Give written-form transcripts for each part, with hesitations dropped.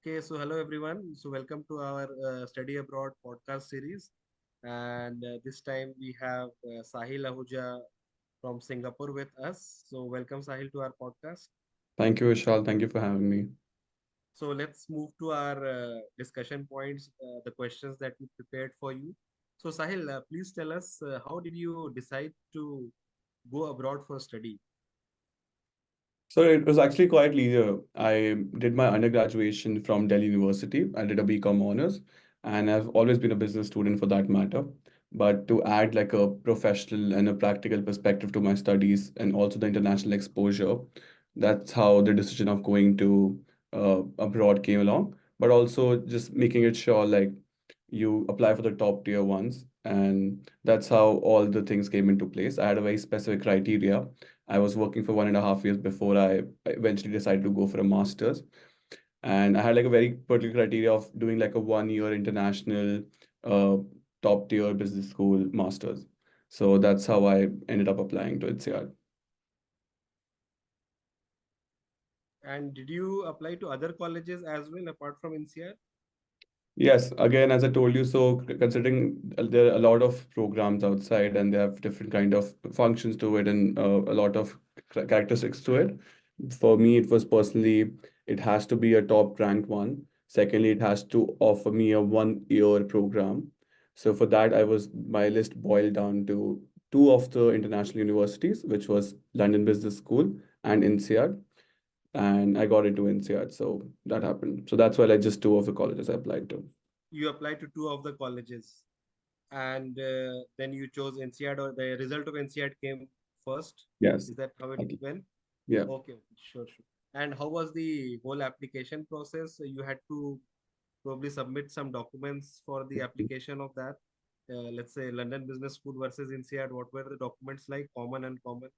Okay, so hello everyone. So welcome to our study abroad podcast series. And this time we have Sahil Ahuja from Singapore with us. So welcome Sahil to our podcast. Thank you, Vishal. Thank you for having me. So let's move to our discussion points, the questions that we prepared for you. So Sahil, please tell us how did you decide to go abroad for study? So it was actually quite linear. I did my undergraduation from Delhi University. I did a BCom honors, and I've always been a business student for that matter. But to add like a professional and a practical perspective to my studies and also the international exposure, that's how the decision of going to abroad came along. But also just making it sure like you apply for the top tier ones, and that's how all the things came into place. I had a very specific criteria. I was working for 1.5 years before I eventually decided to go for a master's. And I had like a very particular criteria of doing like a 1 year international uh, top tier business school master's. So that's how I ended up applying to INSEAD. And did you apply to other colleges as well apart from INSEAD? Yes, again, as I told you, so considering there are a lot of programs outside and they have different kind of functions to it and a lot of characteristics to it. For me, it was personally, it has to be a top ranked one. Secondly, it has to offer me a 1 year program. So for that, my list boiled down to two of the international universities, which was London Business School and INSEAD, and I got into INSEAD. So that happened. So that's why like just two of the colleges I applied to. You applied to two of the colleges. And then you chose INSEAD, or the result of INSEAD came first. Yes. Is that how it Okay. went? Yeah. Okay, sure, sure. And how was the whole application process? You had to probably submit some documents for the application of that. Let's say London Business School versus INSEAD. What were the documents like? Common, uncommon?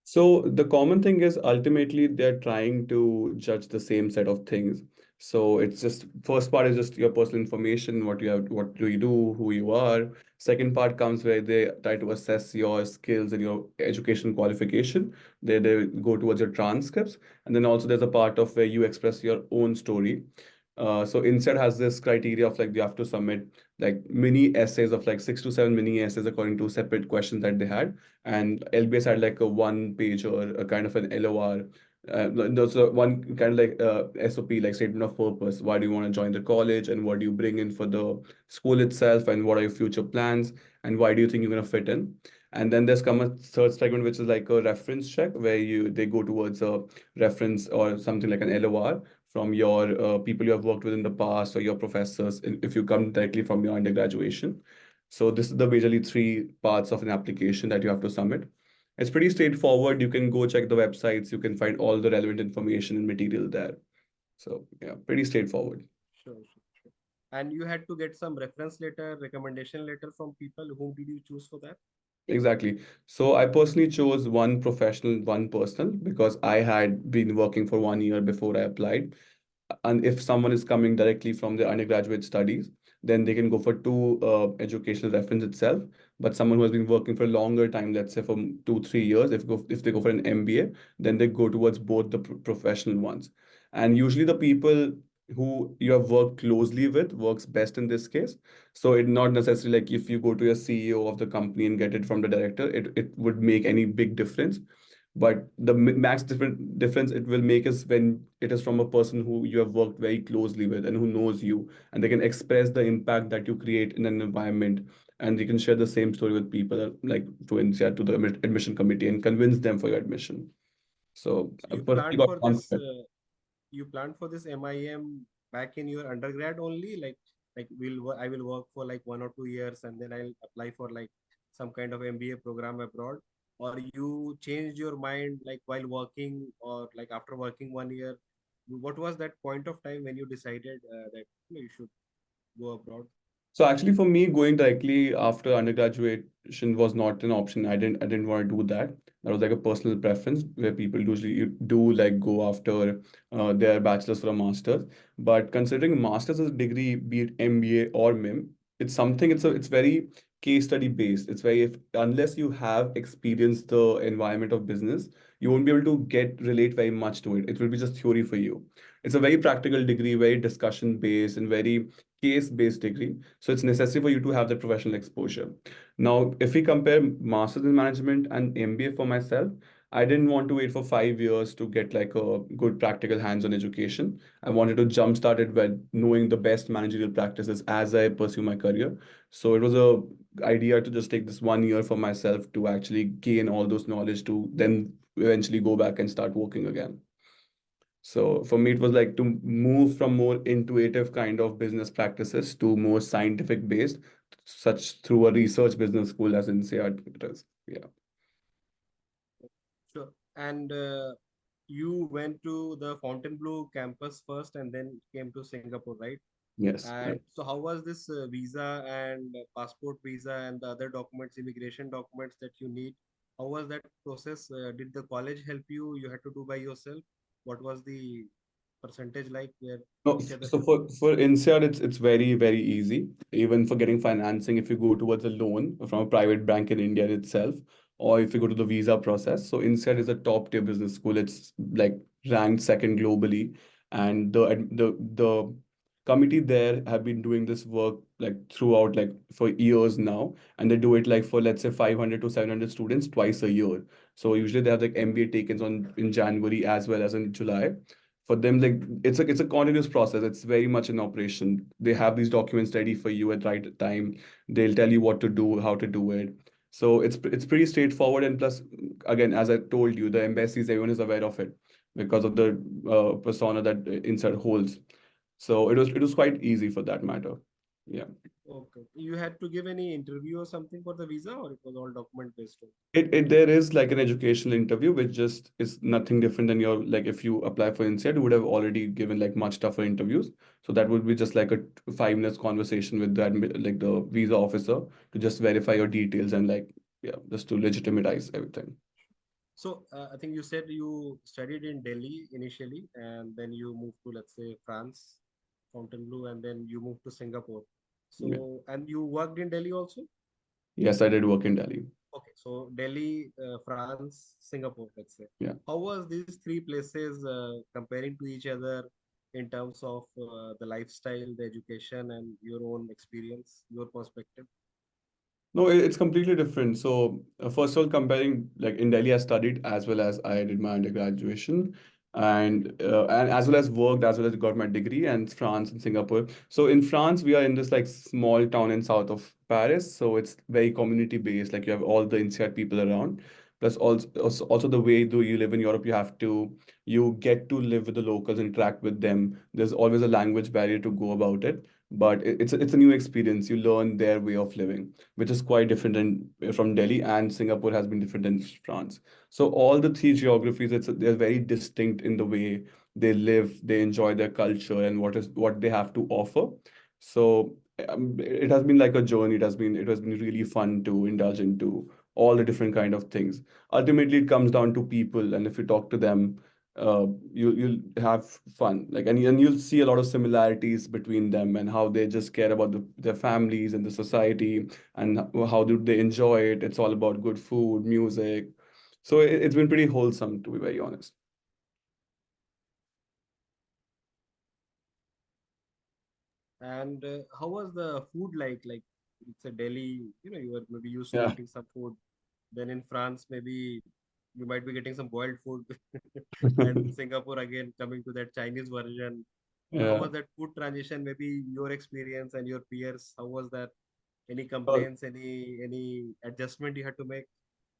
So the common thing is ultimately they're trying to judge the same set of things. So it's just first part is just your personal information, what you have, what do you do, who you are. Second part comes where they try to assess your skills and your education qualification. They go towards your transcripts. And then also there's a part of where you express your own story. So INSEAD has this criteria of like you have to submit like mini essays of like 6 to 7 mini essays according to separate questions that they had, and LBS had like a 1 page or a kind of an LOR. There's a one kind of like SOP, like statement of purpose. Why do you want to join the college, and what do you bring in for the school itself, and what are your future plans, and why do you think you're gonna fit in? And then there's come a third segment, which is like a reference check, where they go towards a reference or something like an LOR from your people you have worked with in the past or your professors if you come directly from your undergraduation. So this is the majorly three parts of an application that you have to submit. It's pretty straightforward. You can go check the websites. You can find all the relevant information and material there. So yeah, pretty straightforward. Sure, sure, sure. And you had to get some reference letter, recommendation letter from people. Whom did you choose for that? Exactly. So I personally chose one professional, one personal, because I had been working for 1 year before I applied. And if someone is coming directly from their undergraduate studies, then they can go for two educational reference itself. But someone who has been working for a longer time, let's say for 2 3 years, if they go for an MBA, then they go towards both the professional ones. And usually the people who you have worked closely with works best in this case. So it not necessarily like if you go to your CEO of the company and get it from the director, it would make any big difference. But the max difference it will make is when it is from a person who you have worked very closely with and who knows you, and they can express the impact that you create in an environment, and you can share the same story with people like to INSEAD, to the admission committee, and convince them for your admission. So So I you personally planned got for on this. for it. You planned for this MIM back in your undergrad only. I will work for like 1 or 2 years and then I'll apply for like some kind of MBA program abroad. Or you changed your mind like while working or like after working 1 year. What was that point of time when you decided that you should go abroad? So actually, for me, going directly after undergraduation was not an option. I didn't want to do that. That was like a personal preference where people usually do like go after their bachelor's or a master's. But considering master's as a degree, be it MBA or MIM, it's something, it's very case study based. It's very, if unless you have experienced the environment of business, you won't be able to get relate very much to it. It will be just theory for you. It's a very practical degree, very discussion based and very case based degree. So it's necessary for you to have the professional exposure. Now, if we compare masters in management and MBA for myself, I didn't want to wait for 5 years to get like a good practical hands-on education. I wanted to jumpstart it by knowing the best managerial practices as I pursue my career. So it was a idea to just take this 1 year for myself to actually gain all those knowledge to then eventually go back and start working again. So for me, it was like to move from more intuitive kind of business practices to more scientific based, such through a research business school as INSEAD it is. Yeah. Sure. And you went to the Fontainebleau campus first and then came to Singapore, right? Yes. And so, how was this visa and passport visa and the other documents, immigration documents that you need? How was that process? Did the college help you? You had to do by yourself? What was the percentage like where No, each other so helped? for INSEAD, it's very, very easy. Even for getting financing, if you go towards a loan from a private bank in India itself, or if you go to the visa process. So INSEAD is a top tier business school. It's like ranked second globally. And the committee there have been doing this work like throughout like for years now. And they do it like for let's say 500 to 700 students twice a year. So usually they have like MBA takens on in January as well as in July. For them, like it's a continuous process. It's very much an operation. They have these documents ready for you at right time. They'll tell you what to do, how to do it. So it's pretty straightforward. And plus, again, as I told you, the embassies, everyone is aware of it because of the persona that inside holds. So it was quite easy for that matter. Yeah. Okay. You had to give any interview or something for the visa, or it was all document based? It there is like an educational interview, which just is nothing different than your, like if you apply for INSEAD, you would have already given like much tougher interviews. So that would be just like a 5 minutes conversation with that like the visa officer to just verify your details and like yeah, just to legitimize everything. So I think you said you studied in Delhi initially, and then you moved to, let's say, France, Fontainebleau, and then you moved to Singapore. Yeah. So, and you worked in Delhi also? Yes, I did work in Delhi. Okay, so Delhi, France, Singapore, let's say. Yeah. How was these three places comparing to each other in terms of the lifestyle, the education, and your own experience, your perspective? No, it's completely different. So, first of all, comparing like in Delhi, I studied as well as I did my undergraduate, and as well as worked as well as got my degree, and France and Singapore. So in France, we are in this like small town in south of Paris, so it's very community based. Like you have all the INSEAD people around. Plus also the way do you live in Europe, you get to live with the locals, interact with them. There's always a language barrier to go about it, but it's a new experience. You learn their way of living, which is quite different from Delhi, and Singapore has been different than France. So all the three geographies, they're very distinct in the way they live, they enjoy their culture, and what they have to offer. So it has been like a journey. It has been really fun to indulge into all the different kind of things. Ultimately, it comes down to people, and if you talk to them, you'll have fun. Like and you'll see a lot of similarities between them and how they just care about their families and the society and how do they enjoy it. It's all about good food, music. So it's been pretty wholesome, to be very honest. And how was the food like? Like it's a Delhi, you were maybe used to Yeah. eating some food. Then in France, maybe you might be getting some boiled food. And Singapore, again, coming to that Chinese version. How Yeah. was that food transition? Maybe your experience and your peers, how was that? Any Uh, complaints, any adjustment you had to make?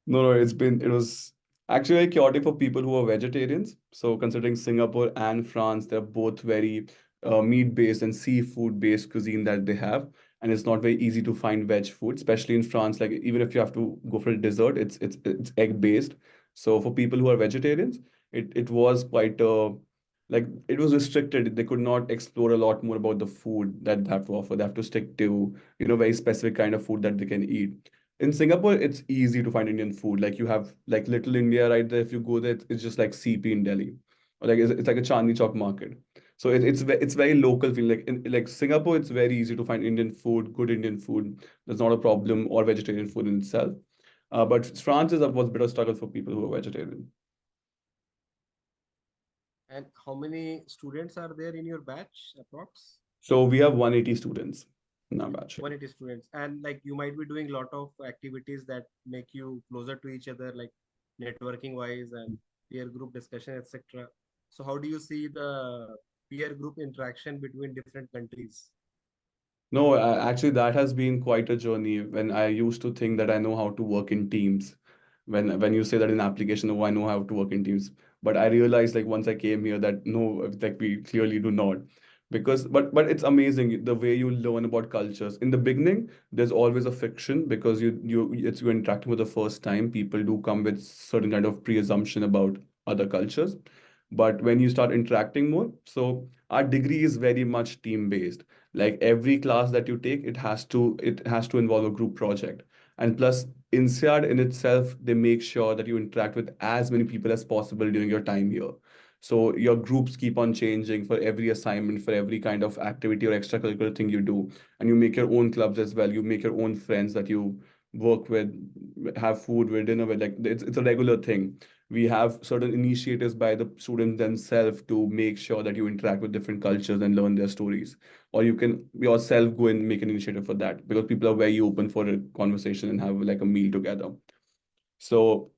No, no, it was actually very chaotic for people who are vegetarians. So considering Singapore and France, they're both very meat-based and seafood-based cuisine that they have. And it's not very easy to find veg food, especially in France. Like even if you have to go for a dessert, it's egg-based. So for people who are vegetarians, it was quite like it was restricted. They could not explore a lot more about the food that they have to offer. They have to stick to, very specific kind of food that they can eat. In Singapore, it's easy to find Indian food. Like you have like Little India right there. If you go there, it's just like CP in Delhi. Or like it's like a Chandni Chowk market. So it's very local feel. Like in like Singapore, it's very easy to find Indian food, good Indian food. That's not a problem, or vegetarian food in itself. But France was a bit of struggle for people who are vegetarian. And how many students are there in your batch, approx? So we have 180 students in our batch. 180 students. And like you might be doing a lot of activities that make you closer to each other, like networking wise and peer group discussion, etc. So how do you see the peer group interaction between different countries? No, actually, that has been quite a journey. When I used to think that I know how to work in teams, when you say that in application, oh, I know how to work in teams, but I realized like once I came here that no, like we clearly do not, because but it's amazing the way you learn about cultures. In the beginning, there's always a friction because you're interacting for the first time. People do come with certain kind of pre-assumption about other cultures, but when you start interacting more, so our degree is very much team based. Like every class that you take, it has to involve a group project. And plus INSEAD in itself, they make sure that you interact with as many people as possible during your time here. So your groups keep on changing for every assignment, for every kind of activity or extracurricular thing you do. And you make your own clubs as well. You make your own friends that you work with, have food with, dinner with. Like it's a regular thing. We have certain initiatives by the students themselves to make sure that you interact with different cultures and learn their stories, or you can yourself go and make an initiative for that because people are very open for a conversation and have like a meal together. So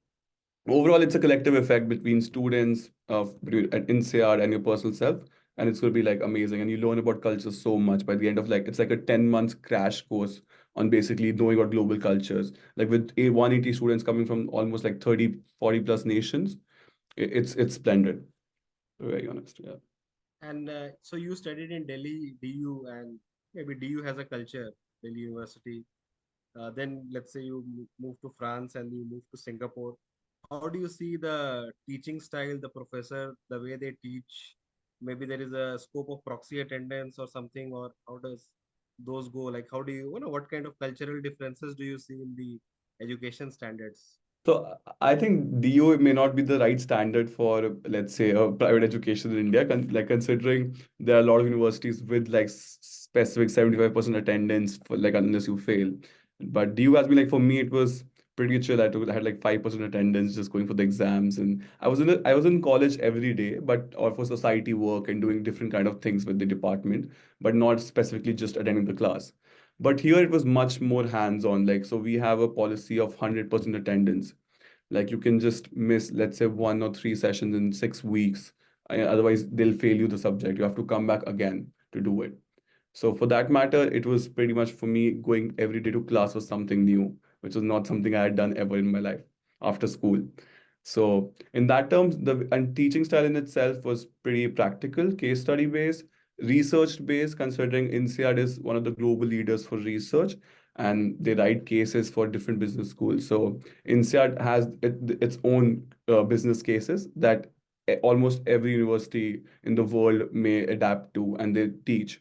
overall, it's a collective effect between students of between at INSEAD and your personal self, and it's going to be like amazing. And you learn about culture so much by the end of like it's like a 10 months crash course on basically knowing about global cultures. Like with 180 students coming from almost like 30, 40 plus nations, it's splendid. To be very honest, yeah. And so you studied in Delhi, DU, and maybe DU has a culture, Delhi University. Then let's say you move to France and you move to Singapore. How do you see the teaching style, the professor, the way they teach? Maybe there is a scope of proxy attendance or something, or how does those go? Like, how do you know, what kind of cultural differences do you see in the education standards? So I think DO may not be the right standard for, let's say, a private education in India. Like considering there are a lot of universities with like specific 75% attendance for like unless you fail. But DU has been like for me, it was pretty chill. I had like 5% attendance just going for the exams, and I was in college every day, but or for society work and doing different kind of things with the department, but not specifically just attending the class. But here it was much more hands-on. Like, so we have a policy of 100% attendance. Like you can just miss, let's say, 1 or 3 sessions in 6 weeks. Otherwise, they'll fail you the subject. You have to come back again to do it. So for that matter, it was pretty much for me going every day to class was something new, which was not something I had done ever in my life after school. So in that terms, the and teaching style in itself was pretty practical, case study based, research based, considering INSEAD is one of the global leaders for research and they write cases for different business schools. So INSEAD has its own business cases that almost every university in the world may adapt to and they teach.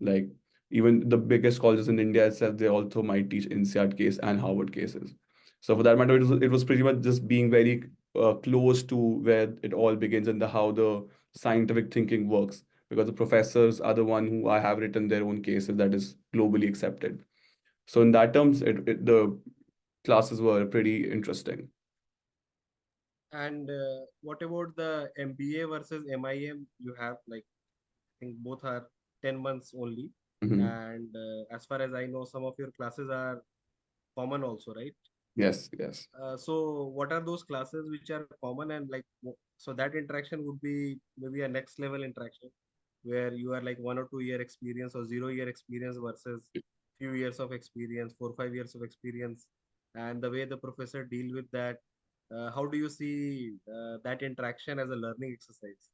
Like even the biggest colleges in India itself, they also might teach INSEAD case and Harvard cases. So for that matter, it was pretty much just being very close to where it all begins and how the scientific thinking works. Because the professors are the one who I have written their own cases that is globally accepted. So in that terms, the classes were pretty interesting. And what about the MBA versus MIM? You have like, I think both are 10 months only. Mhm. And as far as I know, some of your classes are common also, right? Yes, yes. So what are those classes which are common and like, so that interaction would be maybe a next level interaction where you are like 1 or 2 year experience or 0 year experience versus few years of experience, 4 or 5 years of experience, and the way the professor deal with that. How do you see that interaction as a learning exercise?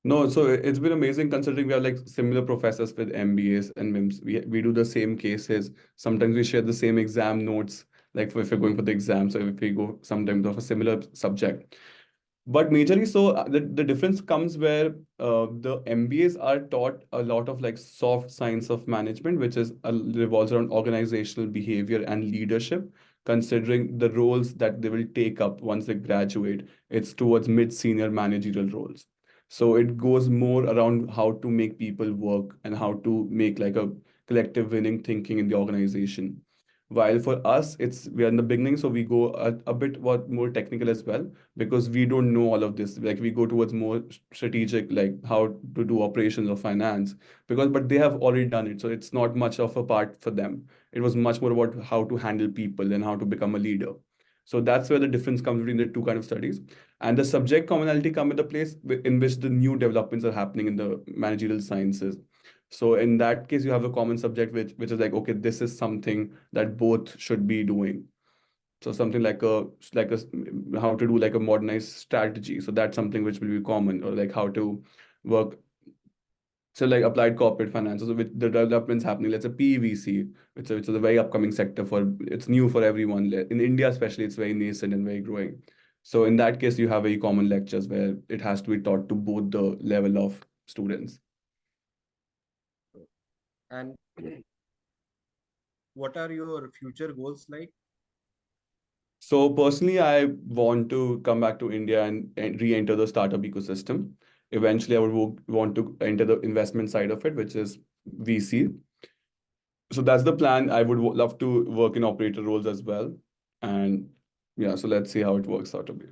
No, so it's been amazing considering we have like similar professors with MBAs and MIMS. We do the same cases. Sometimes we share the same exam notes, like if we're going for the exam. So if we go sometimes of a similar subject. But majorly, so the difference comes where the MBAs are taught a lot of like soft science of management, which is revolves around organizational behavior and leadership, considering the roles that they will take up once they graduate. It's towards mid-senior managerial roles. So it goes more around how to make people work and how to make like a collective winning thinking in the organization. While for us, it's we are in the beginning, so we go a bit what more technical as well, because we don't know all of this. Like we go towards more strategic, like how to do operations or finance, because but they have already done it, so it's not much of a part for them. It was much more about how to handle people and how to become a leader. So that's where the difference comes between the two kind of studies. And the subject commonality come into place in which the new developments are happening in the managerial sciences. So in that case, you have a common subject which is like, okay, this is something that both should be doing. So something like a how to do like a modernized strategy. So that's something which will be common, or like how to work. So like applied corporate finance, so with the developments happening, let's say PVC, which is a very upcoming sector for it's new for everyone. In India, especially, it's very nascent and very growing. So in that case, you have very common lectures where it has to be taught to both the level of students. And what are your future goals like? So personally, I want to come back to India and re-enter the startup ecosystem. Eventually, I would want to enter the investment side of it, which is VC. So that's the plan. I would love to work in operator roles as well. And yeah, so let's see how it works out to be.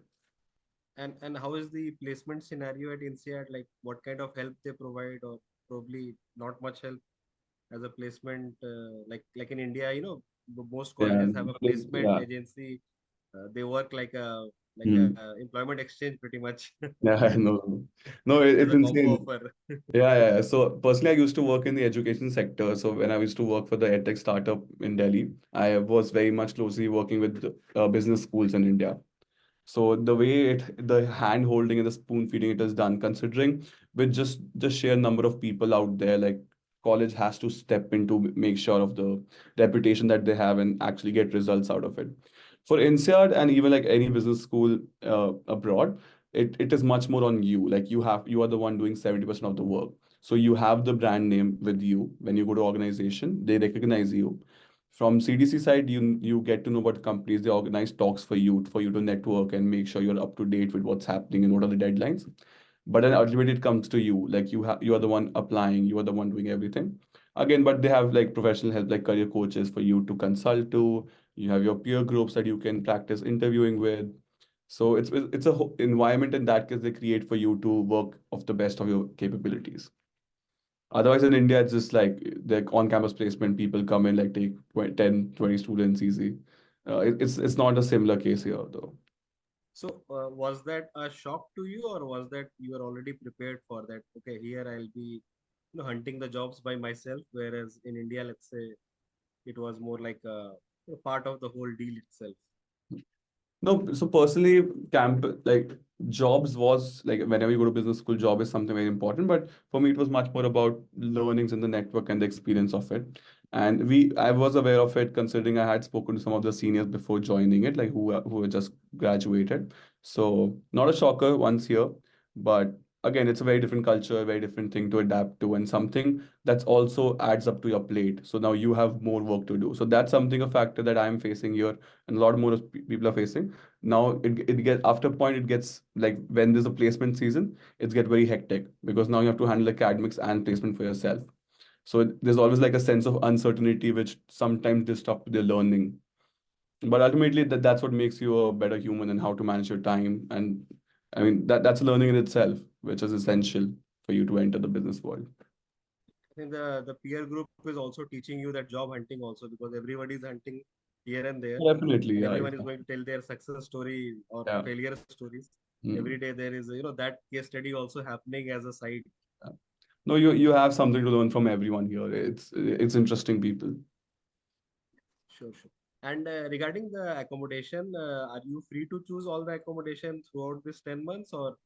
And how is the placement scenario at INSEAD? Like what kind of help they provide, or probably not much help as a placement? Like in India, most Yeah, colleges have a placement yeah, agency. They work like a mm. employment exchange pretty much Yeah, I know. No, as it's a combo insane. offer. Yeah. So personally, I used to work in the education sector. So when I used to work for the edtech startup in Delhi, I was very much closely working with business schools in India. So the way the hand holding and the spoon feeding it is done, considering with just sheer number of people out there, like college has to step in to make sure of the reputation that they have and actually get results out of it. For INSEAD and even like any business school abroad, it is much more on you. Like you are the one doing 70% of the work. So you have the brand name with you when you go to organization, they recognize you. From CDC side, you get to know about companies. They organize talks for you to network and make sure you're up to date with what's happening and what are the deadlines. But then ultimately it comes to you. Like you are the one applying, you are the one doing everything. Again, but they have like professional help, like career coaches for you to consult to. You have your peer groups that you can practice interviewing with. So it's a environment in that case they create for you to work of the best of your capabilities. Otherwise, in India, it's just like the on-campus placement. People come in, like take 10, 20 students easy. It's not a similar case here, though. So was that a shock to you, or was that you were already prepared for that? Okay, here I'll be, hunting the jobs by myself, whereas in India, let's say, it was more like a part of the whole deal itself. No, so personally, camp like jobs was like whenever you go to business school, job is something very important. But for me, it was much more about learnings in the network and the experience of it. And I was aware of it considering I had spoken to some of the seniors before joining it, like who had just graduated. So not a shocker once here, but again, it's a very different culture, a very different thing to adapt to, and something that's also adds up to your plate. So now you have more work to do. So that's something a factor that I'm facing here, and a lot more people are facing now. It gets after a point, it gets like when there's a placement season, it's get very hectic because now you have to handle academics and placement for yourself. So there's always like a sense of uncertainty which sometimes disrupt the learning, but ultimately that's what makes you a better human and how to manage your time. And I mean that's learning in itself, which is essential for you to enter the business world. I think the peer group is also teaching you that job hunting also, because everybody is hunting here and there, Definitely, and yeah, everyone is exactly. going to tell their success story or Yeah. failure stories. Every Mm. day there is that case study also happening as a side. Yeah. No, you have something to learn from everyone here. It's interesting people. Sure, sure. And regarding the accommodation, are you free to choose all the accommodation throughout this 10 months, or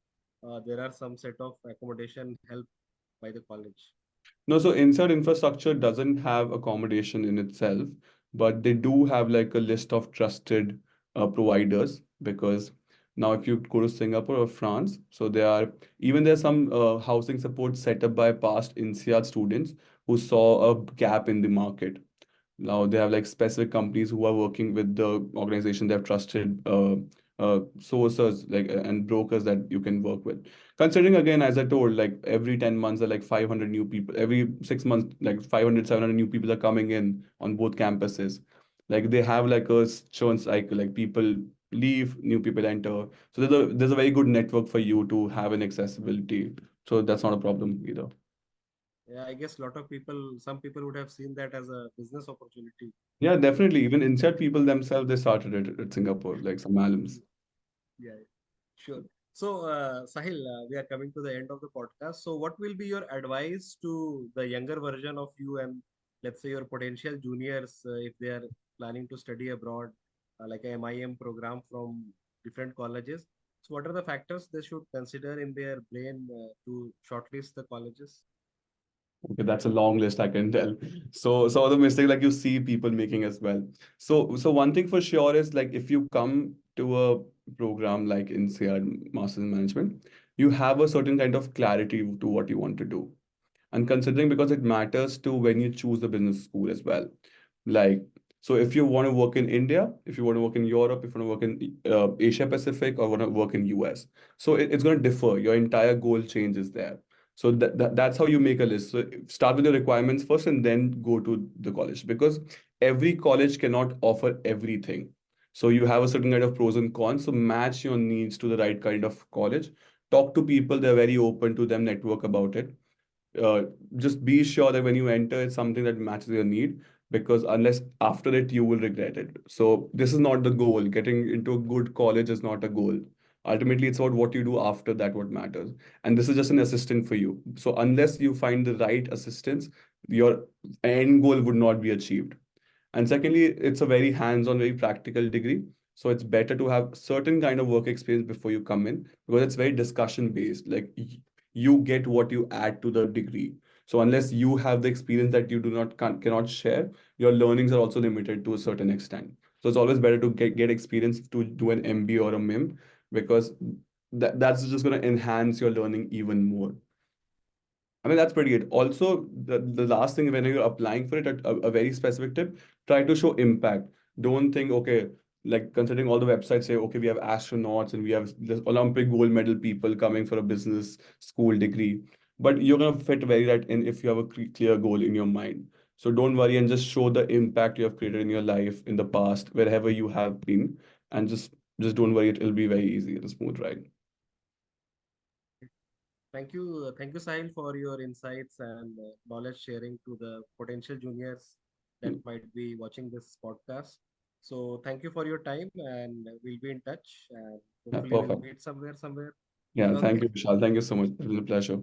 there are some set of accommodation help by the college? No, so inside infrastructure doesn't have accommodation in itself, but they do have like a list of trusted providers. Because now if you go to Singapore or France, so there's some housing support set up by past INSEAD students who saw a gap in the market. Now they have like specific companies who are working with the organization they have trusted sources like and brokers that you can work with. Considering again, as I told, like every 10 months are like 500 new people. Every 6 months, like 500, 700 new people are coming in on both campuses. Like they have like a churn cycle, like people leave, new people enter. So there's a very good network for you to have an accessibility. So that's not a problem either. Yeah, I guess a lot of people, some people would have seen that as a business opportunity. Yeah, definitely. Even inside people themselves, they started it at Singapore, like some alums. Yeah, sure. So, Sahil, we are coming to the end of the podcast. So, what will be your advice to the younger version of you and let's say your potential juniors if they are planning to study abroad, like a MIM program from different colleges? So, what are the factors they should consider in their brain to shortlist the colleges? Okay, that's a long list I can tell. So some of the mistakes like you see people making as well. So one thing for sure is like if you come to a program like INSEAD Masters in Management, you have a certain kind of clarity to what you want to do. And considering because it matters to when you choose the business school as well. Like, so if you want to work in India, if you want to work in Europe, if you want to work in Asia Pacific or want to work in US, so it's going to differ. Your entire goal changes there. So that's how you make a list. So start with the requirements first and then go to the college because every college cannot offer everything. So you have a certain kind of pros and cons. So match your needs to the right kind of college. Talk to people, they're very open to them, network about it. uh, just be sure that when you enter, it's something that matches your need because unless after it, you will regret it. So this is not the goal. Getting into a good college is not a goal. Ultimately, it's about what you do after that, what matters. And this is just an assistant for you. So unless you find the right assistance, your end goal would not be achieved. And secondly, it's a very hands-on, very practical degree. So it's better to have certain kind of work experience before you come in because it's very discussion based. Like you get what you add to the degree. So unless you have the experience that you do not cannot share, your learnings are also limited to a certain extent. So it's always better to get experience to do an MBA or a MIM because that's just going to enhance your learning even more. I mean, that's pretty it. Also, the last thing when you're applying for it, a very specific tip, try to show impact. Don't think, okay, like considering all the websites say, okay, we have astronauts and we have this Olympic gold medal people coming for a business school degree. But you're going to fit very right in if you have a clear goal in your mind. So don't worry and just show the impact you have created in your life in the past, wherever you have been. And just don't worry, it'll be very easy and smooth ride. Thank you, Sahil, for your insights and knowledge sharing to the potential juniors that Mm. might be watching this podcast. So, thank you for your time, and we'll be in touch. And Yeah, hopefully, we'll perfect. meet somewhere. Yeah, thank Okay. you, Vishal. Thank you so much. It was a pleasure.